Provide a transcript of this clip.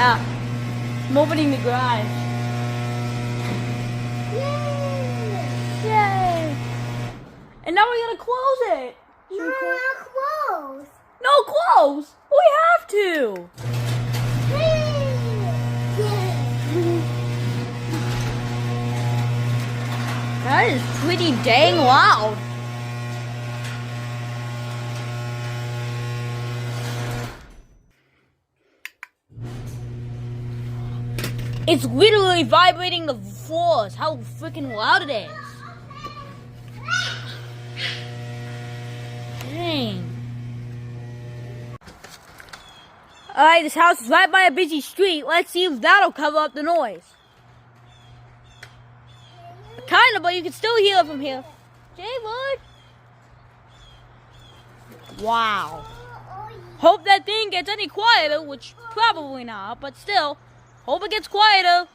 Yeah. I'm opening the garage. Yay! And now we're gonna close it. No, not close. No, close. We have to. That is pretty dang loud. It's literally vibrating the floors. How freaking loud it is. Dang. Alright, this house is right by a busy street. Let's see if that'll cover up the noise. Kinda, but you can still hear it from here. Jaywood. Wow. Hope that thing gets any quieter, which probably not, but still, hope it gets quieter.